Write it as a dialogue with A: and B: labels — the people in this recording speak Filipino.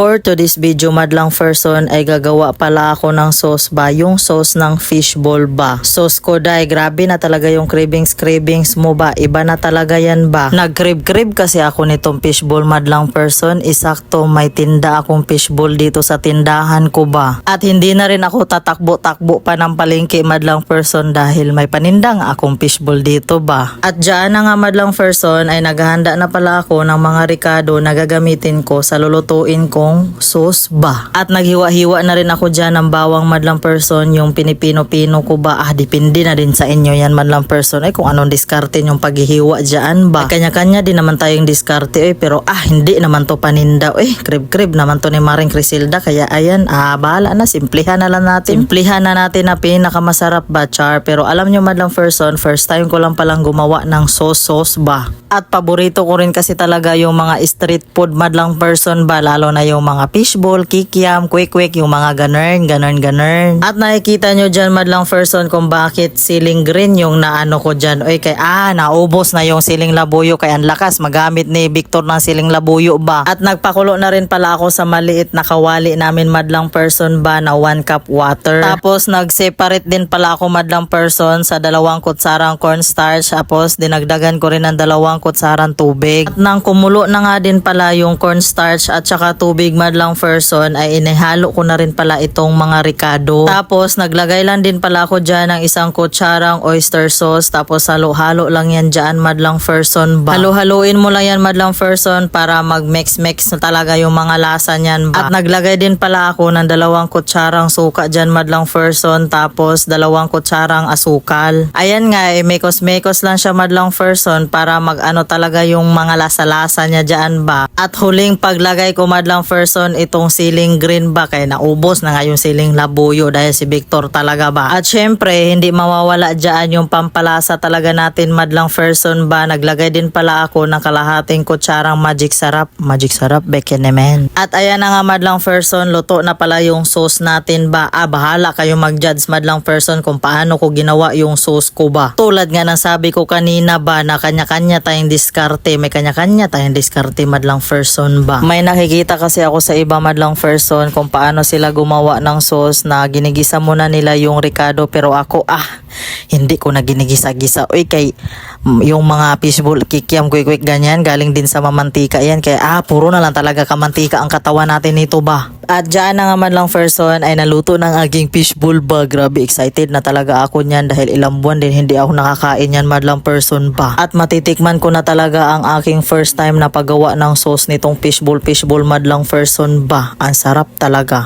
A: For today's video madlang person ay gagawa pala ako ng sauce ba, yung sauce ng fishball ba. Sauce ko dai, grabe na talaga yung cravings mo ba, iba na talaga yan ba. Nag-crave kasi ako nitong fishball madlang person, isakto may tinda akong fishball dito sa tindahan ko ba. At hindi na rin ako tatakbo-takbo pa ng palengke madlang person dahil may panindang akong fishball dito ba. At dyan na nga madlang person ay naghahanda na pala ako ng mga ricado na gagamitin ko sa lulutuin kong sauce ba. At naghiwa-hiwa na rin ako dyan ng bawang madlang person, yung pinipino-pino ko ba. Depende na din sa inyo yan madlang person ay kung anong diskarte yung paghihiwa dyan ba. Ay, kanya-kanya din naman tayong diskarte pero hindi naman to paninda krib-krib naman to ni Maring Crisilda kaya ayan bahala na, simplihan na lang natin. Simplihan na natin na pinakamasarap ba char. Pero alam nyo madlang person, first time ko lang palang gumawa ng sauce ba. At paborito ko rin kasi talaga yung mga street food madlang person ba, lalo na yung mga fishball, kikiam, quick yung mga ganern. At nakikita nyo dyan madlang person kung bakit siling green yung naano ko dyan. Naubos na yung siling labuyo kaya ang lakas magamit ni Victor ng siling labuyo ba. At nagpakulo na rin pala ako sa maliit na kawali namin madlang person ba na 1 cup water. Tapos nag-separate din pala ako madlang person sa 2 kutsarang cornstarch. Tapos dinagdagan ko rin ng 2 kutsarang tubig. At nang kumulo na nga din pala yung cornstarch at saka tubig madlang person ay inihalo ko na rin pala itong mga ricado. Tapos naglagay lang din pala ako dyan ng 1 kutsarang oyster sauce. Tapos halo-halo lang yan dyan madlang person ba. Halo-haluin mo lang yan madlang person para mag-mix na talaga yung mga lasa niyan ba. At naglagay din pala ako ng 2 kutsarang suka dyan madlang person. Tapos 2 kutsarang asukal. Ayan nga mekos lang siya madlang person para mag-ano talaga yung mga lasa-lasa niya dyan ba. At huling paglagay ko madlang person itong siling green ba kaya naubos na nga yung siling labuyo dahil si Victor talaga ba. At syempre hindi mawawala dyan yung pampalasa talaga natin madlang person ba. Naglagay din pala ako ng kalahating kutsarang magic sarap beken naman. At ayan na nga madlang person, luto na pala yung sauce natin ba. Bahala kayo mag-judge madlang person kung paano ko ginawa yung sauce ko ba. Tulad nga ng sabi ko kanina ba na kanya-kanya tayong diskarte, may kanya-kanya tayong diskarte madlang person ba. May nakikita kasi ako sa iba madlang person kung paano sila gumawa ng sauce na ginigisa muna nila yung ricado pero ako hindi ko na ginigisa-gisa. Kay yung mga fishball, kikiam, quick ganyan galing din sa mamantika yan kaya puro na lang talaga kamantika ang katawan natin nito ba. At dyan na nga madlang person ay naluto ng aking fishball ba. Grabe excited na talaga ako niyan dahil ilang buwan din hindi ako nakakain yan madlang person ba. At matitikman ko na talaga ang aking first time na paggawa ng sauce nitong fishball madlang person ba. Ang sarap talaga.